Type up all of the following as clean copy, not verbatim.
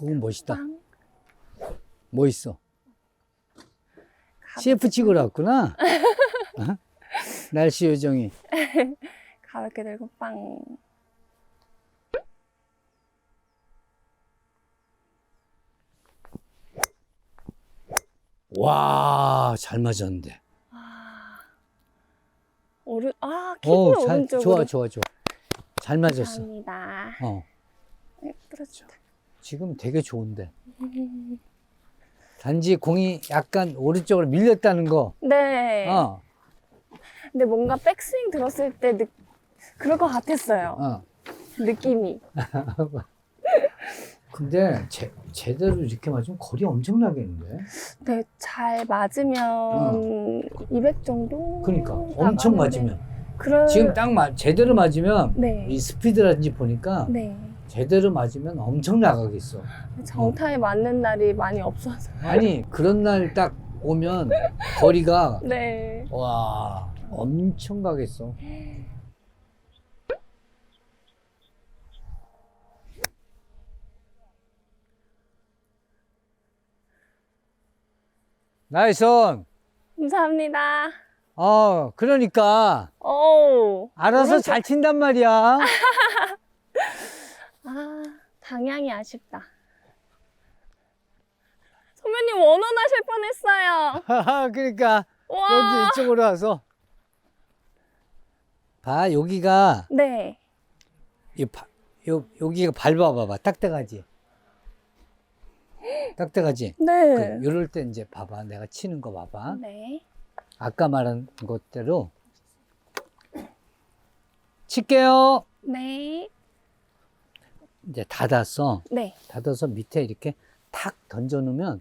그건 멋있다. 빵. 멋있어. CF 찍으러 왔구나. 어? 날씨 요정이. 가볍게 들고 빵. 와, 잘 맞았는데. 킥이 오른쪽으로. 좋아. 잘 맞았어. 감사합니다. 부러졌다. 지금 되게 좋은데. 단지 공이 약간 오른쪽으로 밀렸다는 거. 네. 근데 뭔가 백스윙 들었을 때 그럴 것 같았어요. 느낌이. 근데 제대로 이렇게 맞으면 거리 엄청나겠는데? 네, 잘 맞으면 200 정도? 그러니까 엄청 나가는데. 맞으면 지금 딱 제대로 맞으면 네. 이 스피드라든지 보니까 네. 제대로 맞으면 엄청 나가겠어. 정타에 맞는 날이 많이 없어서. 아니 그런 날 딱 오면 거리가 네. 와 엄청 가겠어. 나이스. 감사합니다. 그러니까 오. 알아서 오른쪽. 잘 친단 말이야. 방향이 아쉽다. 선배님 원원 하실 뻔했어요. 그러니까 와. 여기 이쪽으로 와서 봐 여기가 네. 여기가 밟아봐봐. 딱딱하지? 딱딱하지? 네. 이럴 때 이제 봐봐. 내가 치는 거 봐봐. 네. 아까 말한 것대로 칠게요. 네. 이제 닫았어. 네. 닫아서 밑에 이렇게 탁 던져 놓으면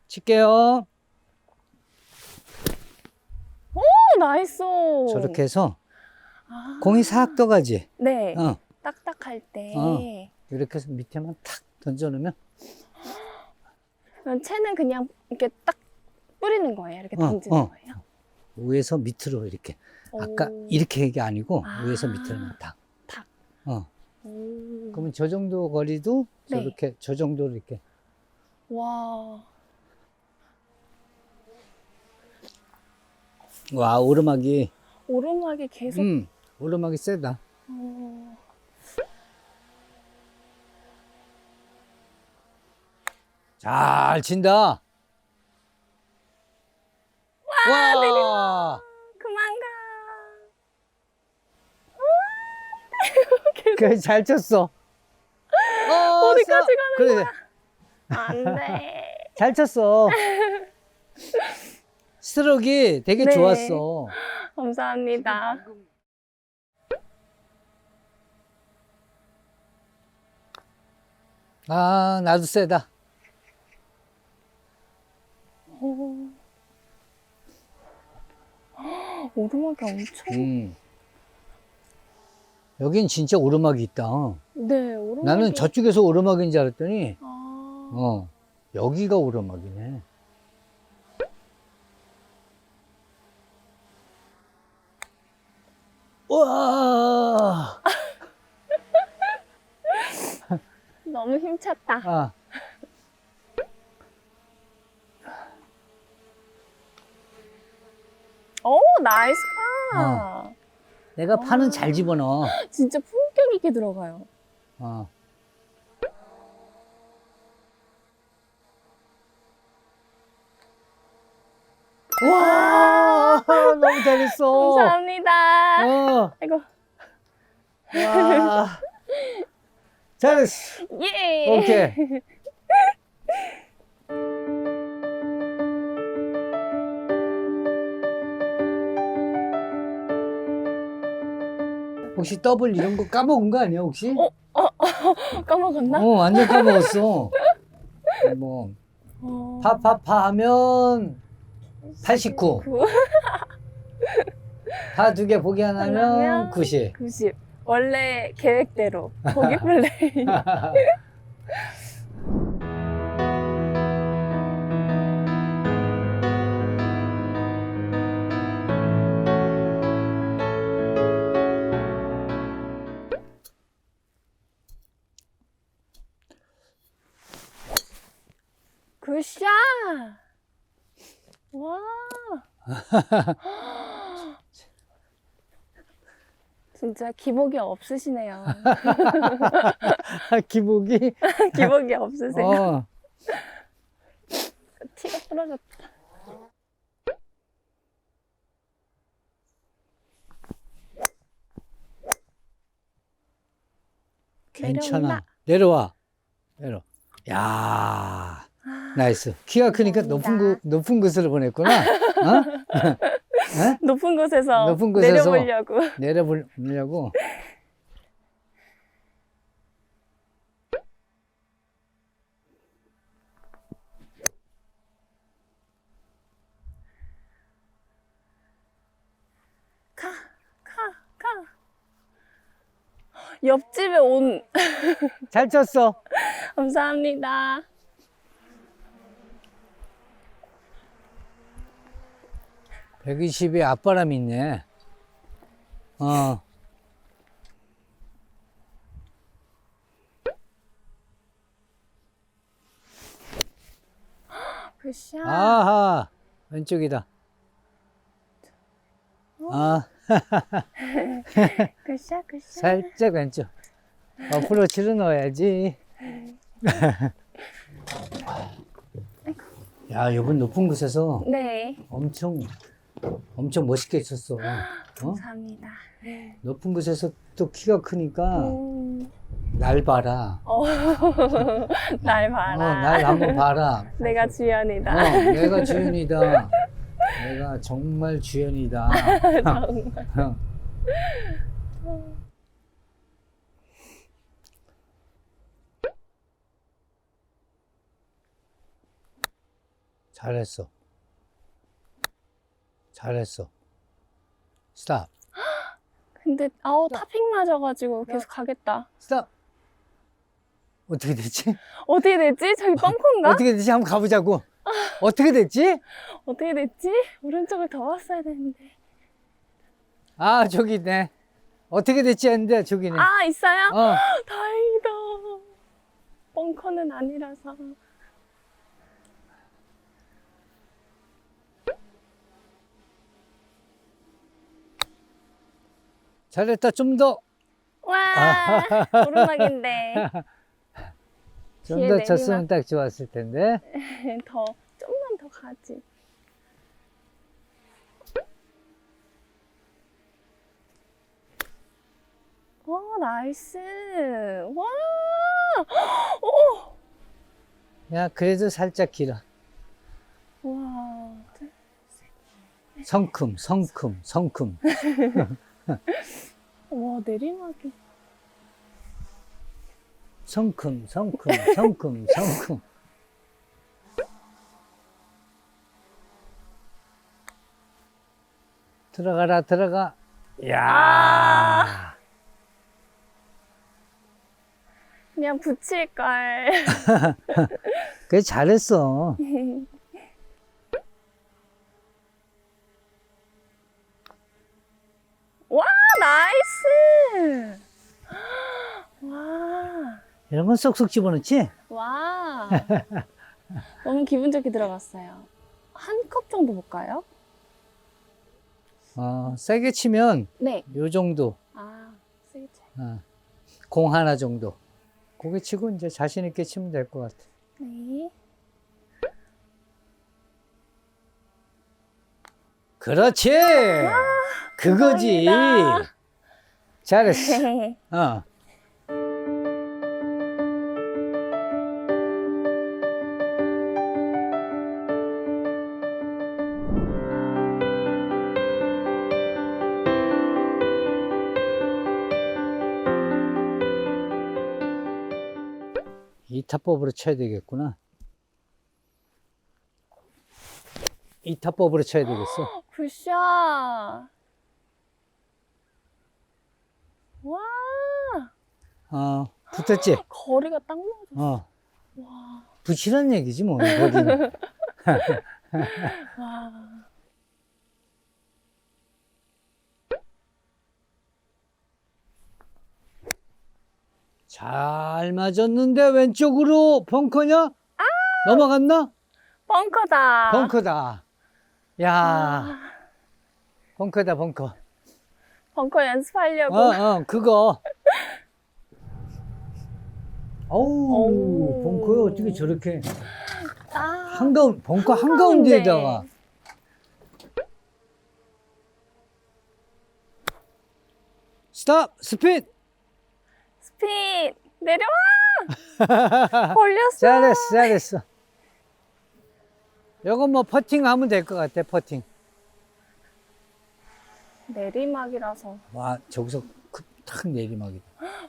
칠게요. 오, 나이스. 저렇게 해서 공이 싹 떠가지? 네. 어. 딱딱할 때. 이렇게 해서 밑에만 탁 던져 놓으면 그럼 채는 그냥 이렇게 딱 뿌리는 거예요? 이렇게 던지는 거예요? 위에서 밑으로 이렇게. 아까 이렇게 얘기 아니고 위에서 밑으로만 탁. 탁. 그러면 저 정도 거리도 네. 저렇게 저 정도로 이렇게. 와. 와 오르막이 계속. 오르막이 세다. 잘 친다. 와, 그만 가. 그래 잘 쳤어. 어디까지 가는 그래, 거야? 안 돼. 잘 쳤어. 스트로크가 되게 네. 좋았어. 감사합니다. 나도 세다. 오르막이 엄청. 여긴 진짜 오르막이 있다. 네, 오르막이. 나는 저쪽에서 오르막인 줄 알았더니, 아. 여기가 오르막이네. 우와! 너무 힘찼다. 오, 나이스 파. 내가 파는 잘 집어넣어. 진짜 품격 있게 들어가요. 와, 너무 잘했어. 감사합니다. 아이고. 와, 잘했어. 예. 오케이. 혹시 더블 이런 거 까먹은 거 아니야, 혹시? 까먹었나? 완전 까먹었어. 뭐, 파파파 하면 89. 파 두 개 보기 하나 하면 90. 90. 원래 계획대로. 보기 플레이. 진짜 기복이 없으시네요. 기복이. 기복이 없으세요. 어. 티가 부러졌다. 괜찮아. 내려온다. 내려와. 내려. 야, 나이스. 키가 크니까 감사합니다. 높은 곳으로 보냈구나. 어? 높은 곳에서, 높은 곳에서. 내려보려고. 내려보려고. 가, 가, 가. 옆집에 온. 잘 쳤어. 감사합니다. (120에) 앞바람이 있네. 어. 굿샷. 아하. 왼쪽이다. 아, 굿샷, 굿샷. 살짝 왼쪽. 어프로치를 넣어야지. 야, 이번 높은 곳에서 네. 엄청 멋있게 쳤어. 어? 감사합니다. 높은 곳에서 또 키가 크니까 날 봐라. 날 봐라. 날 한번 봐라. 내가 주연이다. 내가 주연이다. 내가 정말 주연이다. 정말. 잘했어. 잘했어. 스탑. 근데 타핑 맞아가지고 계속 가겠다. 스탑. 어떻게 됐지? 어떻게 됐지? 저기 벙커인가? 어떻게 됐지? 한번 가보자고. 어떻게 됐지? 어떻게 됐지? 오른쪽을 더 왔어야 되는데. 아, 저기 있네. 어떻게 됐지 했는데 저기네. 아, 있어요? 어. 다행이다. 벙커는 아니라서. 잘했다. 좀 더. 와, 오르막인데. 좀 뒤에 더 내리막. 쳤으면 딱 좋았을 텐데. 좀만 더 가지. 와, 나이스. 와, 오! 야, 그래도 살짝 길어. 와, 성큼. 와, 내리막이. 성큼. 들어가. 야. 그냥 붙일걸. 그래, 잘했어. 와, 나이스. 와, 이런 건 쏙쏙 집어넣지? 와. 너무 기분 좋게 들어갔어요. 한 컵 정도 볼까요? 세게 치면 네. 요 정도. 아, 세게 쳐. 공 하나 정도. 고개 치고 이제 자신 있게 치면 될 것 같아. 네. 그렇지. 그거지. 감사합니다. 잘했어. 어. 이 타법으로 쳐야 되겠구나. 이 타법으로 쳐야 되겠어. 굿샷. 와, 붙었지? 거리가 딱 맞아. 와. 붙이란 얘기지, 뭐, 거기는. 와. 잘 맞았는데, 왼쪽으로 벙커냐? 넘어갔나? 벙커다. 벙커다. 야, 아, 벙커다, 벙커. 벙커 연습하려고. 그거. 어우, 오. 벙커에 어떻게 저렇게. 아, 벙커 한가운데. 한가운데에다가. 스탑! 스피드! 스피드 내려와. 걸렸어. 잘했어. 이건 뭐 퍼팅 하면 될 것 같아, 퍼팅. 내리막이라서 와, 저기서 탁 내리막이다.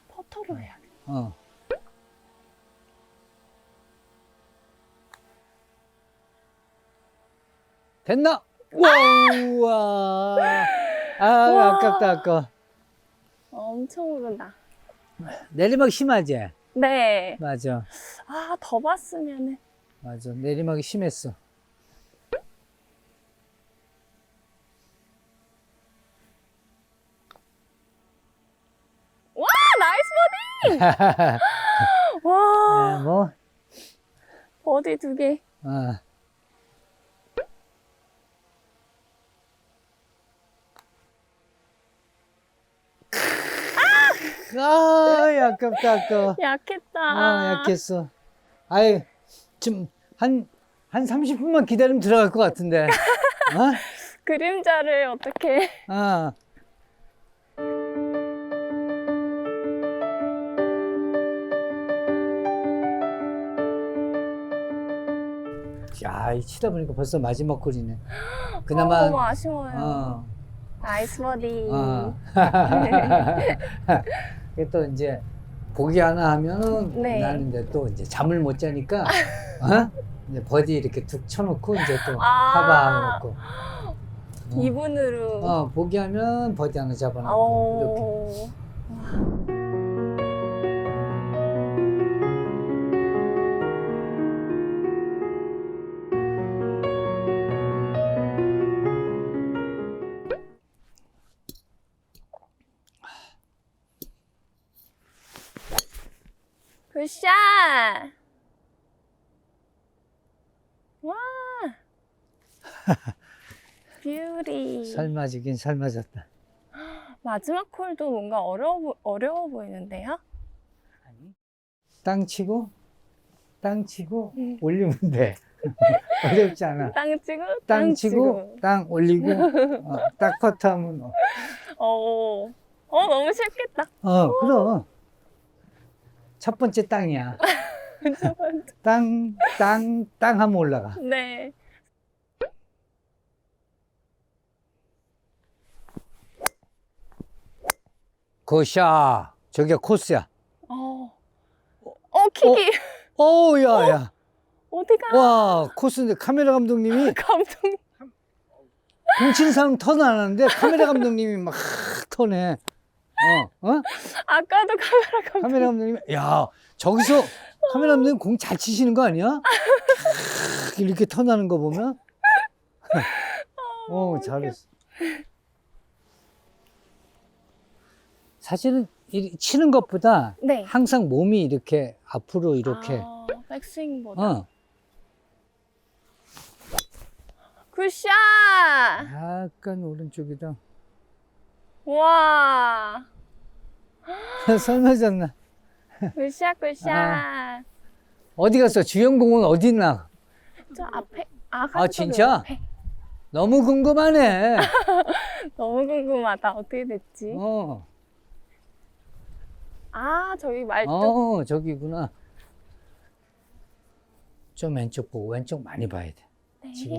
퍼터로 해야 돼. 어. 됐나? 우와. 우와. 아깝다, 아까워. 엄청 오른다. 내리막 심하지? 네. 맞아. 아, 더 봤으면은. 맞아. 내리막이 심했어. 와, 나이스 버디! 와, 뭐, 버디 2개. 어. 아깝다, 아까워. 약했다. 약했어. 아이, 좀, 한 30분만 기다리면 들어갈 것 같은데. 어? 그림자를 어떻게. 어. 야, 이 치다 보니까 벌써 마지막 홀이네. 그나마, 너무 아쉬워요. 어, 나이스 버디. 어. 그게 또 이제, 보기 하나 하면은 네. 나는 이제 또 이제 잠을 못 자니까, 어? 이제 버디 이렇게 툭 쳐놓고 이제 또 아. 커버하고. 기분으로. 보기 하면 버디 하나 잡아놓고. 이렇게. 오. 굿샷! 와! 뷰티. 삶아지긴 삶아졌다. 마지막 홀도 뭔가 어려워 보이는데요? 땅 치고 올리면 돼. 어렵지 않아. 땅 치고, 땅 치고 땅 올리고 딱 퍼트하면 너무 쉽겠다. 그럼 첫 번째 땅이야. 땅 하면 올라가. 네. 굿샷. 저게 코스야. 킥이. 야야. 어디가? 와, 코스인데 카메라 감독님이 감동. 공친 사람 턴 안 하는데 카메라 감독님이 막 턴해. 아까도 카메라 감독님이 야, 저기서 카메라 감독님 공 잘 치시는 거 아니야? 이렇게 턴하는 거 보면 잘했어. 사실은 치는 것보다 네. 항상 몸이 이렇게 앞으로 이렇게 백스윙보다. 굿샷! 약간 오른쪽이다. 와. 설마졌나? 굿샷. 어디 갔어? 주연공은 어디 있나? 저 앞에. 진짜? 앞에. 너무 궁금하네. 너무 궁금하다. 어떻게 됐지? 저기 말뚝. 저기구나. 좀 왼쪽 보고 왼쪽 많이 봐야 돼. 네. 지금.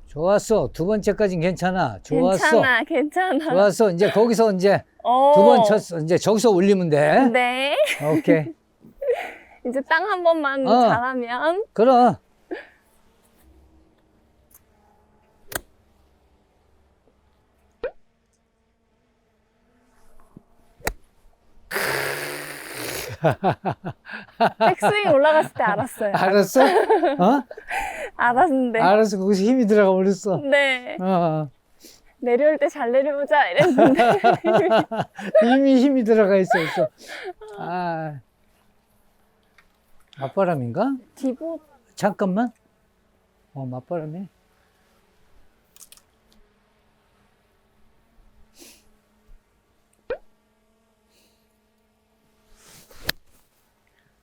좋았어. 두 번째까진 괜찮아. 좋았어. 괜찮아. 좋았어. 이제 거기서 이제 두 번 쳤어. 이제 저기서 올리면 돼. 네. 오케이. 이제 땅 한 번만 잘하면. 그럼. 백스윙 올라갔을 때 알았어요. 알았어? 알았는데. 알았어. 거기서 힘이 들어가 버렸어. 네. 내려올 때 잘 내려오자 이랬는데. 이미 힘이 들어가 있어. 맞바람인가? 디보 잠깐만. 맞바람이.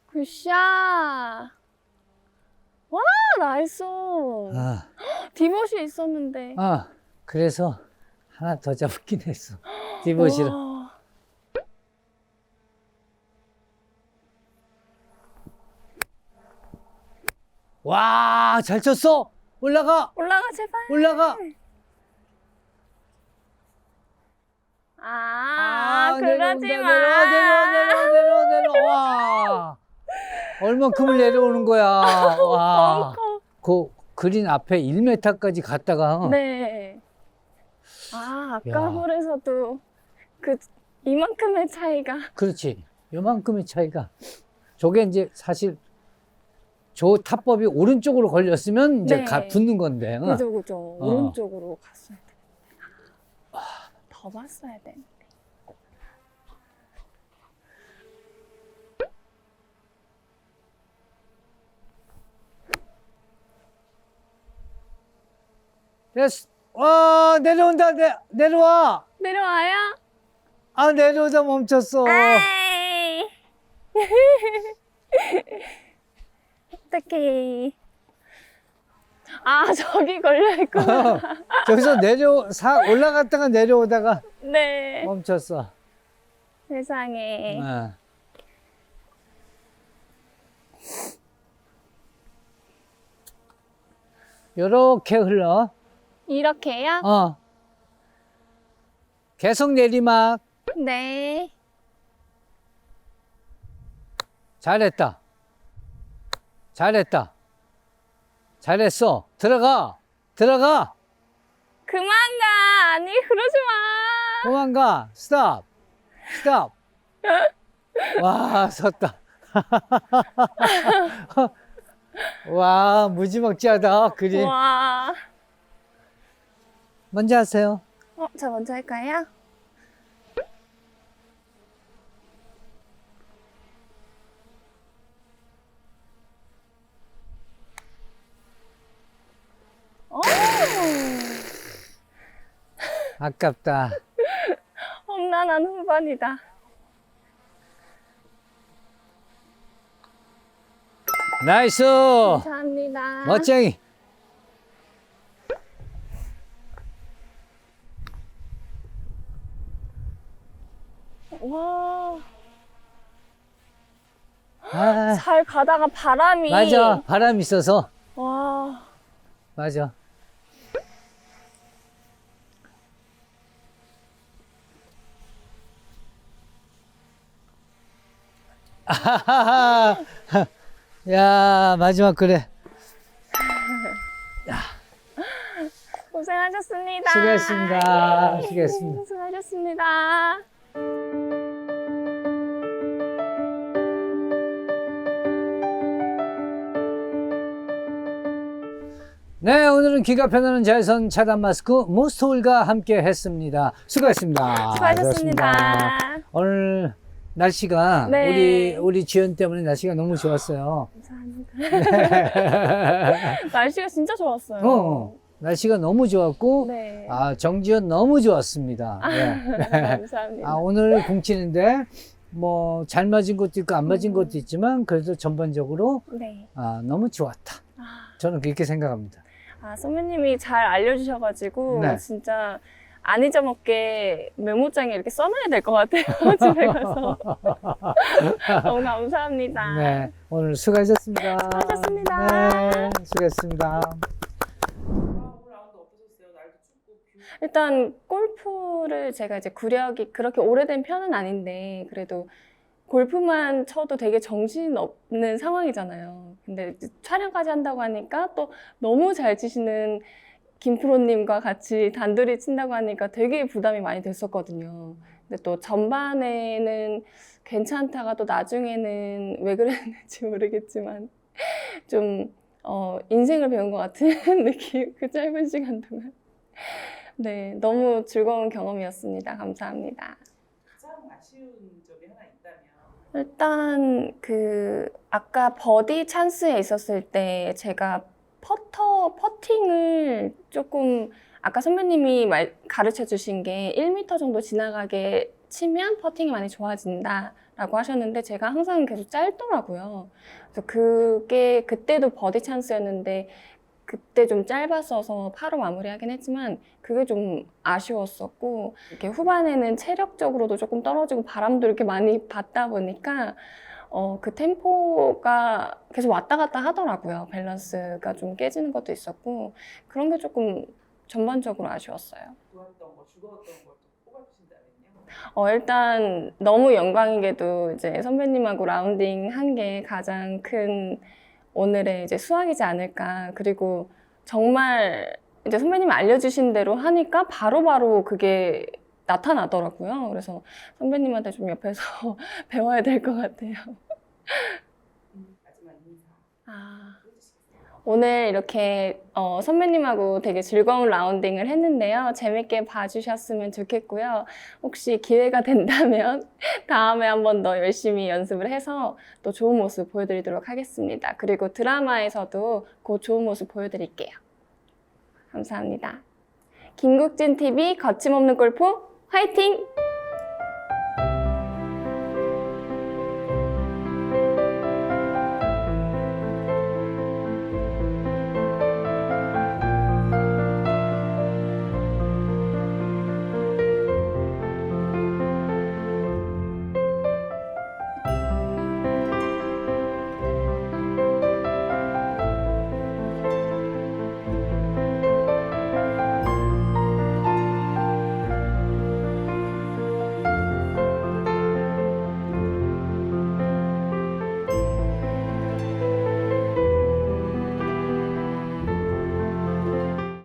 굿샷. 와, 나이스. 아, 디봇이 있었는데. 그래서 하나 더 잡긴 했어. 디봇이라. 와, 잘 쳤어. 올라가. 올라가, 제발. 올라가. 그러지 마. 내려. 와. 얼마큼을 내려오는 거야. 와. 벙커. 그 그린 앞에 1m까지 갔다가. 네. 아까 야. 홀에서도 이만큼의 차이가. 그렇지. 요만큼의 차이가. 저게 이제 사실 저 타법이 오른쪽으로 걸렸으면 이제 네. 붙는 건데. 응? 그죠. 오른쪽으로 갔어야 돼. 더 봤어야 돼. 됐어. 와, 내려온다. 내려와. 내려와요? 내려오다 멈췄어. 에이. 어떡해. 저기 걸려있구나. 저기서 올라갔다가 내려오다가 네. 멈췄어. 세상에. 요렇게 흘러. 이렇게요? 계속 내리막. 네. 잘했다. 잘했어. 들어가. 그만 가. 아니, 그러지 마. 그만 가. 스탑. 와, 섰다. 와, 무지막지하다. 그림. 와. 먼저 하세요. 저 먼저 할까요? 오! 아깝다. 험난한 후반이다. 나이스. 감사합니다. 멋쟁이. 와. 아, 잘 가다가 바람이. 맞아. 바람 있어서. 와. 맞아. 아하하하. 야, 마지막 그래. 고생하셨습니다. 수고했습니다. 예, 수고했습니다. 수고하셨습니다. 네, 오늘은 귀가 편안한 자외선 차단 마스크 모스톨과 함께 했습니다. 수고했습니다. 수고하셨습니다. 오늘 날씨가 네. 우리 지연 때문에 날씨가 너무 좋았어요. 감사합니다. 날씨가 진짜 좋았어요. 날씨가 너무 좋았고, 네. 정지연 너무 좋았습니다. 네. 감사합니다. 오늘 공치는데, 잘 맞은 것도 있고, 안 맞은 것도 있지만, 그래도 전반적으로, 네. 너무 좋았다. 저는 그렇게 생각합니다. 선배님이 잘 알려주셔가지고, 네. 진짜 안 잊어먹게 메모장에 이렇게 써놔야 될 것 같아요. 집에 가서. 너무 감사합니다. 네, 오늘 수고하셨습니다. 수고하셨습니다. 네, 수고했습니다. 일단 골프를 제가 이제 구력이 그렇게 오래된 편은 아닌데 그래도 골프만 쳐도 되게 정신없는 상황이잖아요. 근데 이제 촬영까지 한다고 하니까 또 너무 잘 치시는 김프로님과 같이 단둘이 친다고 하니까 되게 부담이 많이 됐었거든요. 근데 또 전반에는 괜찮다가 또 나중에는 왜 그랬는지 모르겠지만 좀 인생을 배운 것 같은 느낌, 그 짧은 시간 동안. 네, 너무 즐거운 경험이었습니다. 감사합니다. 가장 아쉬운 점이 하나 있다면 일단 아까 버디 찬스에 있었을 때 제가 퍼팅을 조금 아까 선배님이 가르쳐 주신 게 1m 정도 지나가게 치면 퍼팅이 많이 좋아진다라고 하셨는데 제가 항상 계속 짧더라고요. 그래서 그게 그때도 버디 찬스였는데 그때 좀 짧았어서 파로 마무리하긴 했지만 그게 좀 아쉬웠었고 이렇게 후반에는 체력적으로도 조금 떨어지고 바람도 이렇게 많이 받다 보니까 그 템포가 계속 왔다 갔다 하더라고요. 밸런스가 좀 깨지는 것도 있었고 그런 게 조금 전반적으로 아쉬웠어요. 좋았던 거, 죽었던 걸 또 꼽아주신다면요? 일단 너무 영광이게도 이제 선배님하고 라운딩 한 게 가장 큰 오늘의 이제 수학이지 않을까. 그리고 정말 이제 선배님이 알려주신 대로 하니까 바로바로 그게 나타나더라고요. 그래서 선배님한테 좀 옆에서 배워야 될 것 같아요. 마지막 인사 해주시겠어요? 오늘 이렇게 선배님하고 되게 즐거운 라운딩을 했는데요. 재밌게 봐주셨으면 좋겠고요. 혹시 기회가 된다면 다음에 한 번 더 열심히 연습을 해서 또 좋은 모습 보여드리도록 하겠습니다. 그리고 드라마에서도 곧 좋은 모습 보여드릴게요. 감사합니다. 김국진 TV 거침없는 골프 화이팅!